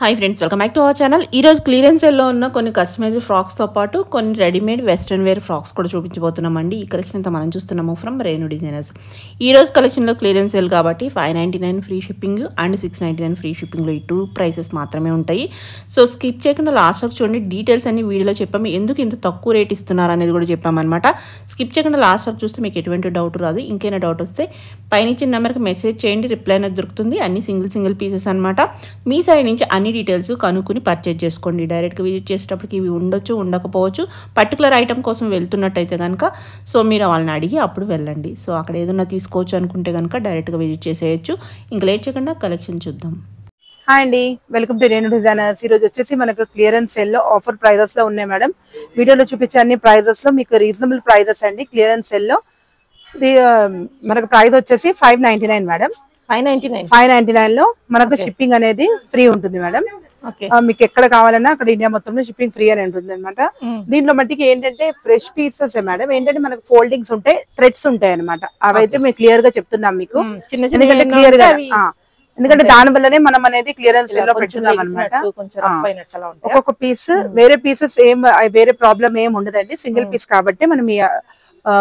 Hi friends, welcome back to our channel. ఈరోజు clearance సేల్లో ఉన్న కొన్ని కస్టమైజ్డ్ ఫ్రాక్స్తో పాటు కొన్ని రెడీమేడ్ వెస్ట్రన్ వేర్ ఫ్రాక్స్ కూడా చూపించబోతున్నామండి. ఈ కలెక్షన్ అంతా మనం చూస్తున్నాము ఫ్రమ్ రేణు డిజైనర్స్. ఈరోజు కలెక్షన్లో క్లియరెన్స్ సేల్ కాబట్టి 599 ఫ్రీ షిప్పింగ్ అండ్ 699 ఫ్రీ షిప్పింగ్లో ఈ టూ ప్రైసెస్ మాత్రమే ఉంటాయి. సో స్కిప్ చేయకుండా లాస్ట్ వరకు చూడండి. డీటెయిల్స్ అన్ని వీడియోలో చెప్పాము, ఎందుకు ఇంత తక్కువ రేట్ ఇస్తున్నారు అనేది కూడా చెప్పామన్నమాట. స్కిప్ చేయకుండా లాస్ట్ వరకు చూస్తే మీకు ఎటువంటి డౌట్ రాదు. ఇంకైనా డౌట్ వస్తే పైన ఇచ్చిన నెంబర్కి మెసేజ్ చేయండి, రిప్లై అనేది దొరుకుతుంది. అన్ని సింగిల్ పీసెస్ అనమాట. మీ సైడ్ నుంచి అన్ని డీటెయిల్స్ కనుక్కుని పర్చేజ్ చేసుకోండి. డైరెక్ట్గా విజిట్ చేసేటప్పటికి ఇవి ఉండొచ్చు, ఉండకపోవచ్చు. పర్టికులర్ ఐటమ్ కోసం వెళ్తున్నట్టయితే కనుక సో మీరు వాళ్ళని అడిగి అప్పుడు వెళ్ళండి. సో అక్కడ ఏదైనా తీసుకోవచ్చు అనుకుంటే కనుక డైరెక్ట్గా విజిట్ చేసేయచ్చు. ఇంకా లేట్ చేయకుండా కలెక్షన్ చూద్దాం. హాయ్ అండి, వెల్కమ్ టు రేణు డిజైనర్స్. ఈరోజు వచ్చేసి మనకు క్లియరెన్స్ సేల్ లో ఆఫర్ ప్రైజెస్ లో ఉన్నాయి మేడం. వీడియోలో చూపించే అన్ని ప్రైజెస్ లో మీకు రీజనబుల్ ప్రైజెస్ అండి. క్లియరెన్స్ సేల్ లో మనకు ప్రైస్ వచ్చేసి 599 మేడం. 599 లో మనకు షిప్పింగ్ అనేది ఫ్రీ ఉంటుంది మేడం. మీకు ఎక్కడ కావాలన్నా అక్కడ ఇండియా మొత్తంలో షిప్పింగ్ ఫ్రీ అని ఉంటుంది అనమాట. దీంట్లో మట్టికి ఏంటంటే ఫ్రెష్ పీసెస్ మేడం. ఏంటంటే మనకు ఫోల్డింగ్స్ ఉంటాయి, థ్రెడ్స్ ఉంటాయి అనమాట. అవైతే మేము క్లియర్ గా చెప్తున్నాం మీకు, ఎందుకంటే క్లియర్ గా ఎందుకంటే దాని వల్లనే మనం అనేది క్లియరెన్స్ లో పెడుతున్నాం అనమాట. ఒక్కొక్క పీస్ వేరే పీసెస్ వేరే ప్రాబ్లం ఏం ఉండదండి. సింగిల్ పీస్ కాబట్టి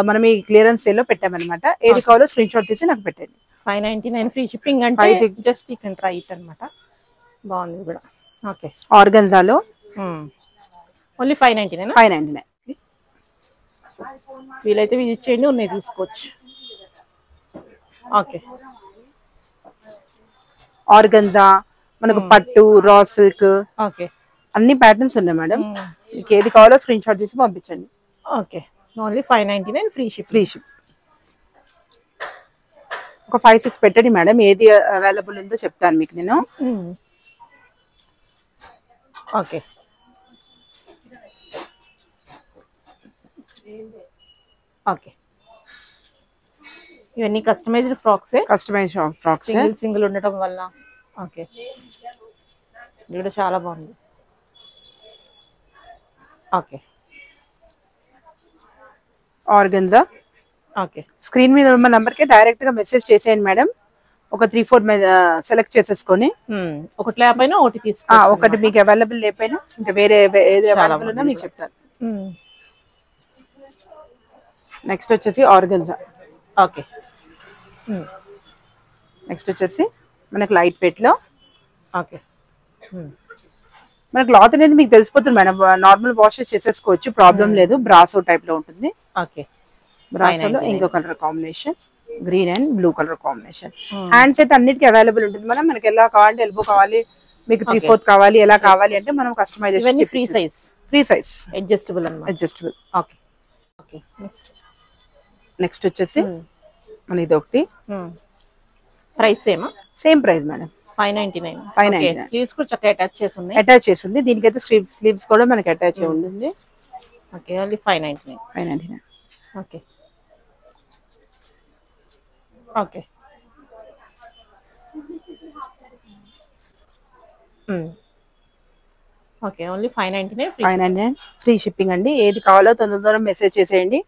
మనం ఈ క్లియరెన్స్ సేల్ లో పెట్టామన్నమాట. ఏది కావాలో స్క్రీన్ షాట్ తీసి నాకు పెట్టండి. 599 ఫ్రీ షిప్పింగ్ అంటే just you can try it అనమాట. బాగుంది కూడా. ఓకే, ఆర్గన్జాలో ఓన్లీ 599. వీలైతే విజిట్ చేయండి, ఉన్నాయి తీసుకోవచ్చు. ఓకే, ఆర్గన్జా మనకు పట్టు, రా సిల్క్, ఓకే అన్ని ప్యాటర్న్స్ ఉన్నాయి మేడం. మీకు ఏది కావాలో స్క్రీన్ షాట్ తీసి పంపించండి. Okay, only 599 free ship. ఒక 5-6 పెట్టండి మేడం, ఏది అవైలబుల్ ఉందో చెప్తాను మీకు నేను. ఓకే, ఓకే, ఇవన్నీ కస్టమైజ్డ్ ఫ్రాక్స్. సింగిల్ ఉండటం వల్ల ఓకే, ఇది కూడా చాలా బాగుంది. Okay, organza. ఓకే, స్క్రీన్ మీద ఉన్న నంబర్ కి డైరెక్ట్ గా మెసేజ్ చేసేయండి మేడం. ఒక 3-4 మీద సెలెక్ట్ చేసేసుకొని ఒకటి లేకపోయినా ఒకటి తీసుకో. ఒకటి మీకు అవైలబుల్ లేకపోయినా ఇంకా వేరే ఏది అవైలబుల్ ఉన్నా మీకు చెప్తాను. నెక్స్ట్ వచ్చేసి ఆర్గన్జా. ఓకే, నెక్స్ట్ వచ్చేసి మనకి లైట్ వెయిట్ లో. ఓకే, మన క్లాత్ అనేది మీకు తెలిసిపోతుంది మేడం. నార్మల్ వాష్ చేసేసుకోవచ్చు, ప్రాబ్లం లేదు. బ్రాసో టైప్ లో ఉంటుంది. ఓకే, బ్రాసోలో ఇంకో colour combination, green and blue colour combination. Hands అయితే అన్నిటికీ అవైలబుల్ ఉంటుంది మేడం. మనకి ఎలా కావాలంటే ఎల్బో కావాలి, మీకు 3/4 కావాలి, ఎలా కావాలి అంటే మనం customization. Free size adjustable adjustable. Okay, okay. Next వచ్చేసి మన ఇది ఒకటి. Price same price madam, 599. Sleeves కూడా చక్కగా అటాచ్ చేసి ఉంది. దీనికైతే స్లీవ్స్ కూడా మనకి అటాచ్ అయి ఉంటుంది. Okay, only 599. Okay, okay, okay, only 599 free shipping అండి. ఏది కావాలో తొందర మెసేజ్ చేసేయండి.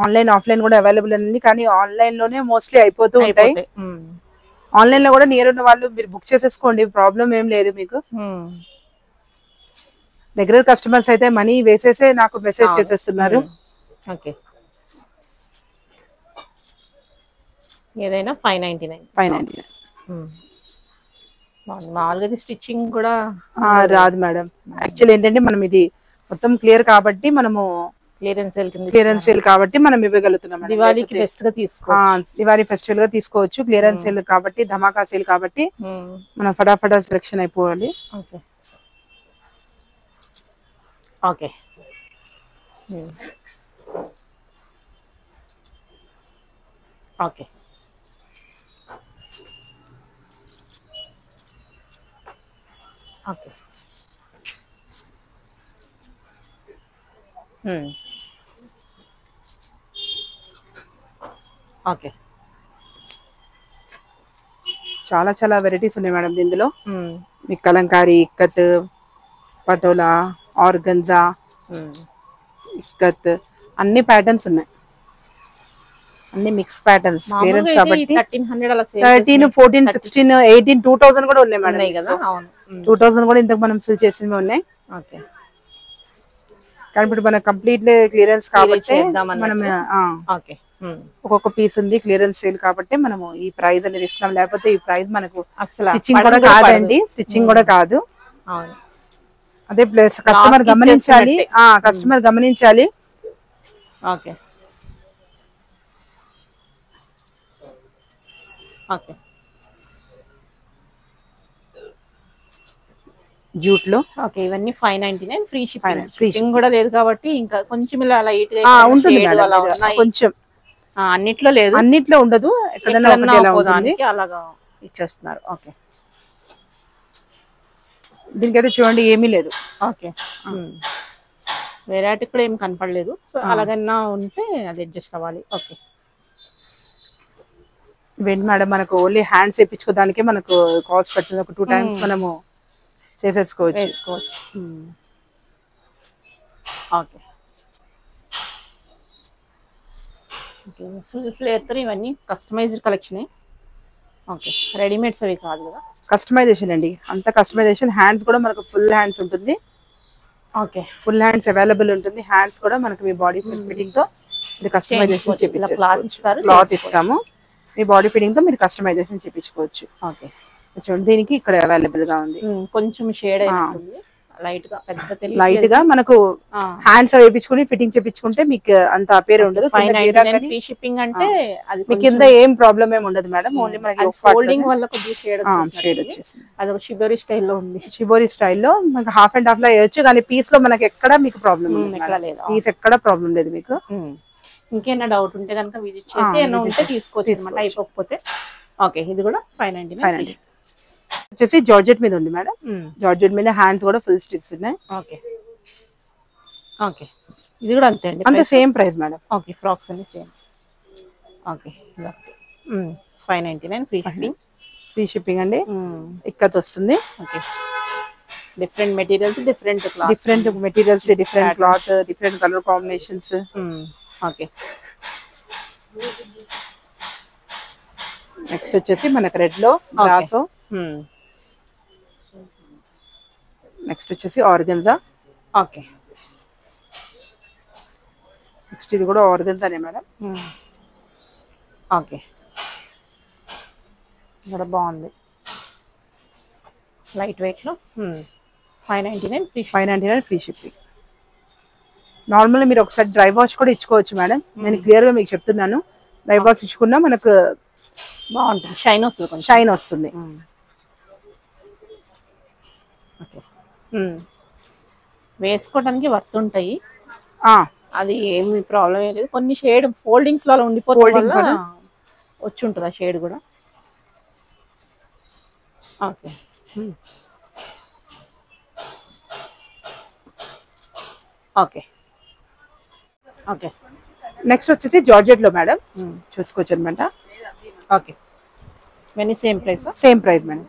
ఆన్లైన్ ఆఫ్లైన్ కూడా అవైలబుల్ ఉంది, కానీ ఆన్లైన్ లోనే మోస్ట్లీ అయిపోతూ ఉంటాయి. ఆన్లైన్ లో కూడా నియర్ ఉన్న వాళ్ళు మీరు బుక్ చేసేసుకోండి, ప్రాబ్లం ఏం లేదు మీకు. రెగ్యులర్ కస్టమర్స్ అయితే మనీ వేసేసే నాకు మెసేజ్ చేసేస్తున్నారు. ఓకే, ఏదైనా 599. మామూలుగా స్టిచ్చింగ్ కూడా రాదు మేడం. యాక్చువల్ ఏంటంటే మనం ఇది మొత్తం క్లియర్ కాబట్టి మనము క్లియరెన్స్ సేల్ కాబట్టి మనం ఇవ్వగలుగుతున్నాం. దివాళీకి బెస్ట్ గా దివాళీ ఫెస్టివల్ గా తీసుకోవచ్చు. క్లియరెన్స్ సేల్ కాబట్టి, ధమాకా సేల్ కాబట్టి మనం ఫటాఫటా సెలెక్షన్ అయిపోవాలి. Okay, okay, okay, okay, okay. చాలా చాలా వెరైటీస్ ఉన్నాయి మేడం ఇందులో. మీకు కలంకారీ, ఇక్కత్, పటోలా, ఆర్గన్జా, ఇక్కత్ అన్ని ప్యాటర్న్స్ ఉన్నాయి. అన్ని మిక్స్ ప్యాటర్న్స్ క్లియరెన్స్ మామూలుగా అయితే కాబట్టి 1300 అలా సేల్ 13, 14, 16, 18, 2000 కూడా ఉన్నాయి మేడం. ఉన్నాయి కదా. అవును. 2000 కూడా ఇంతకు మనం ఫిల్ చేసినవి ఉన్నాయి. ఓకే. కానీ ఇప్పుడు మన కంప్లీట్ క్లియరెన్స్ కాబట్టి మనం ఓకే. ఒక్కొక్క పీస్ ఉంది క్లియరెన్స్ సేల్ కాబట్టి మనము ఈ ప్రైస్ అనేది ఇస్తున్నాం. లేకపోతే ఈ ప్రైస్ మనకు అసలు స్టిచ్చింగ్ కూడా కాదండి, స్టిచ్చింగ్ కూడా కాదు. అవును. అదే ప్లస్ కస్టమర్ గమనించాలి, కస్టమర్ గమనించాలి. ఓకే. ఓకే. జూట్ లో ఓకే. ఇవన్నీ 599 ఫ్రీ షిప్పింగ్ కూడా లేదు కాబట్టి ఇంకా కొంచెం ఇలా లైట్ గా ఉంటుంది కొంచెం. అన్నిట్లో లేదు, అన్నిట్లో ఉండదు, ఎక్కడైనా అలాగా ఇచ్చేస్తున్నారు. ఓకే. దీనికైతే చూడండి ఏమీ లేదు. ఓకే. వేరే కూడా ఏం కనపడలేదు. సో అలాగన్నా ఉంటే అది అడ్జస్ట్ అవ్వాలి. ఓకే. ఇవేంటి మేడం మనకు ఓన్లీ హ్యాండ్స్ వేయించుకోవడానికే మనకు కాస్ట్ పడుతుంది. ఒక 2 టైమ్స్ మనము వేసుకోవచ్చు. ఓకే. ఫుల్ ఫ్లేర్ తో ఇవన్నీ కస్టమైజ్డ్ కలెక్షన్. ఓకే. రెడీమేడ్స్ అవి కాదు కదా, కస్టమైజేషన్ అండి. అంత కస్టమైజేషన్. హ్యాండ్స్ కూడా మనకు ఫుల్ హ్యాండ్స్ ఉంటుంది. ఓకే. ఫుల్ హ్యాండ్స్ అవైలబుల్ ఉంటుంది. హ్యాండ్స్ కూడా మనకు మీ బాడీ ఫిట్టింగ్ తో మీరు కస్టమైజేషన్ చేయించుకోవచ్చు. క్లాత్ ఇస్తాము, మీ బాడీ ఫిట్టింగ్ తో మీరు కస్టమైజేషన్ చేయించుకోవచ్చు. ఓకే. చూడండి దీనికి ఇక్కడ అవైలబుల్ గా ఉంది. కొంచెం షేడ్ అయిపోతుంది లైట్ గా, పెద్ద లైట్ గా మనకు హ్యాండ్స్ వేయించుకుని ఫిట్టింగ్ చేయించుకుంటే మీకు అంత పేరు ఉండదు. ఫ్రీ షిప్పింగ్ అంటే అది మీ కింద ఏం ప్రాబ్లం ఏమి ఉండదు మేడం. ఓన్లీ మనకి ఫోల్డింగ్ వల్ల కొద్దిగా షేడ్ వచ్చేసింది. అది ఒక షిబోరి స్టైల్లో ఉంది. షిబోరి స్టైల్లో మనకి హాఫ్ అండ్ హాఫ్ లో వేయొచ్చు, కానీ పీస్ లో మనకి ఎక్కడ మీకు ప్రాబ్లం లేదు. పీస్ ఎక్కడ ప్రాబ్లం లేదు మీకు. ఇంకేనా డౌట్ ఉంటే కనుక విజిట్ చేసి ఏమైనా ఉంటే తీసుకోవచ్చు అనమాట, అయిపోకపోతే. ఓకే. ఇది కూడా 599 వచ్చేసి జార్జెట్ మీద ఉంది మేడం. జార్జెట్ మీద హ్యాండ్స్ కూడా ఫుల్ స్టిచ్ ఉన్నాయి. ఓకే. ఓకే. ఇది కూడా అంతే అండి, అంతే same price madam. Okay. Frocks అన్ని సేమ్. ఓకే. 599 ఫ్రీ షిప్పింగ్ అండి. ఇక్కడ వస్తుంది. Okay. Different materials, different materials, different cloth, different colour combinations. Okay. Next వచ్చేసి మనకు రెడ్ లో బ్రాసో. నెక్స్ట్ వచ్చేసి ఆర్గన్జా. ఓకే. నెక్స్ట్ ఇది కూడా ఆర్గన్జానే మేడం. ఓకే. కూడా బాగుంది, లైట్ వెయిట్ లో. 599 ఫ్రీ షిప్పింగ్. నార్మల్ మీరు ఒకసారి డ్రై వాష్ కూడా ఇచ్చుకోవచ్చు మేడం. నేను క్లియర్ గా మీకు చెప్తున్నాను. డ్రై వాష్ ఇచ్చుకున్నా మనకు బాగుంటుంది, షైన్ వస్తుంది, షైన్ వస్తుంది. వేసుకోవడానికి వర్త్ ఉంటాయి, అది ఏమి ప్రాబ్లం ఏం లేదు. కొన్ని షేడ్ ఫోల్డింగ్స్ లో అలా ఉండిపోవడం వల్ల వచ్చి ఉంటుంది ఆ షేడ్ కూడా. ఓకే. ఓకే. ఓకే. నెక్స్ట్ వచ్చేసి జార్జెట్ లో మేడం చూసుకోవచ్చు అనమాట. ఓకే. ఇవన్నీ same price? Same price madam.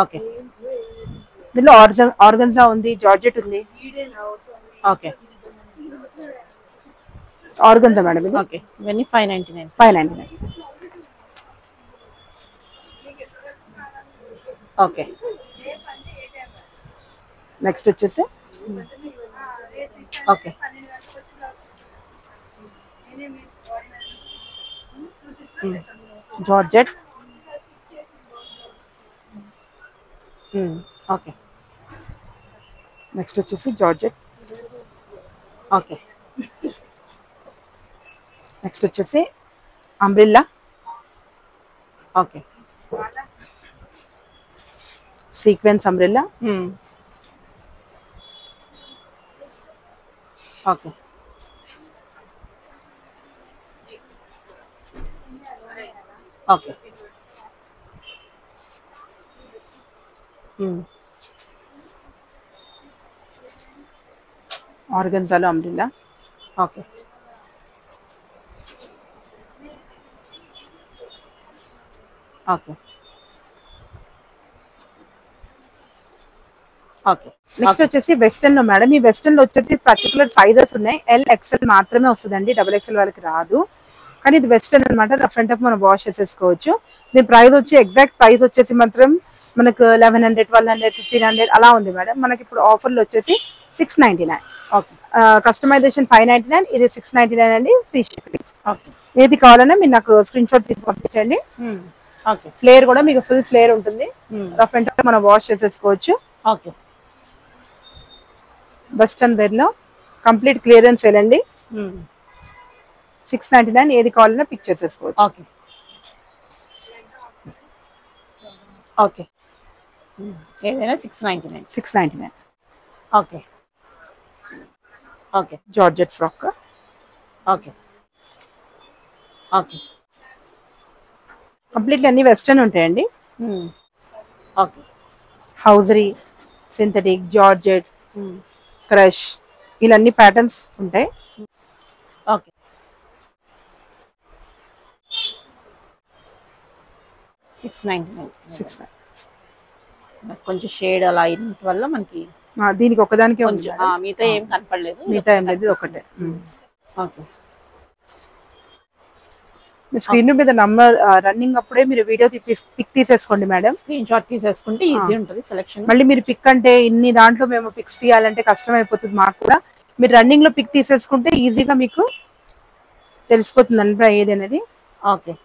Okay. దీనిలో ఆర్గన్జా ఉంది, జార్జెట్ ఉంది. ఓకే. ఆర్గన్జా మేడం ఇది. ఓకే. ఇవన్నీ 599. ఓకే. నెక్స్ట్ వచ్చేసి ఓకే. జార్జెట్. ఓకే. నెక్స్ట్ వచ్చేసి జార్జెట్. ఓకే. నెక్స్ట్ వచ్చేసి umbrella. Okay. Sequence umbrella. Okay. Okay. ఆర్గన్జాలో umbrella. Okay. Okay. Okay. Next వచ్చేసి వెస్టర్న్ లో మేడం, ఈ వెస్టర్న్ లో వచ్చేసి పర్టికులర్ సైజెస్ ఉన్నాయి. XL మాత్రమే వస్తుందండి, XXL వాళ్ళకి రాదు. కానీ ఇది వెస్టర్న్ అనమాట, రఫ్ అండ్ టఫ్ మనం వాష్ చేసేసుకోవచ్చు. దీని ప్రైస్ వచ్చి ఎగ్జాక్ట్ ప్రైస్ వచ్చేసి మాత్రం మనకు 1100, 1200, 1500 అలా ఉంది మేడం. మనకి ఇప్పుడు ఆఫర్లు వచ్చేసి 699. ఓకే కస్టమైజేషన్ 599, ఇది 699 అండి, ఫ్రీ షిప్పింగ్. ఓకే ఏది కావాలన్నా మీరు నాకు స్క్రీన్ షాట్ తీసి పంపించండి. ఓకే ఫ్లేర్ కూడా మీకు ఫుల్ ఫ్లేర్ ఉంటుంది, రఫ్ అండ్ టఫ్ మనం వాష్ చేసేసుకోవచ్చు. ఓకే వెస్టర్న్ వేర్ లో కంప్లీట్ క్లియరెన్స్ సేల్ అండి, 699. ఏది కావాలన్నా పిక్ చేసేసుకోవచ్చు. ఓకే ఓకే ఏదైనా 699. 699. Okay okay georgette frock, okay okay completely అన్ని వెస్టర్న్ ఉంటాయండి. Okay hosiery, synthetic, georgette, crush, ఇలా అన్ని ప్యాటర్న్స్ ఉంటాయి. ఓకే 699. 699. కొంచెం షేడ్ అలా అయిన వల్ల మనకి దీనికి ఒకదానికే ఉంది కొంచెం మిగతా ఏం కనపడలేదు, మిగతా ఏం లేదు, ఒకటే. ఓకే మీ స్క్రీన్ మీద నంబర్ రన్నింగ్ అప్పుడే మీరు వీడియో పిక్ తీసేసుకోండి మేడం. స్క్రీన్ షాట్ తీసేసుకుంటే ఈజీ ఉంటుంది సెలెక్షన్. మళ్ళీ మీరు పిక్ అంటే ఇన్ని దాంట్లో మేము పిక్స్ తీయాలంటే కష్టం అయిపోతుంది మాకు కూడా. మీరు రన్నింగ్ లో పిక్ తీసేసుకుంటే ఈజీగా మీకు తెలిసిపోతుంది అంటే ఏది అనేది. Okay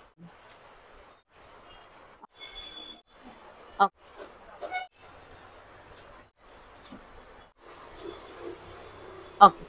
okay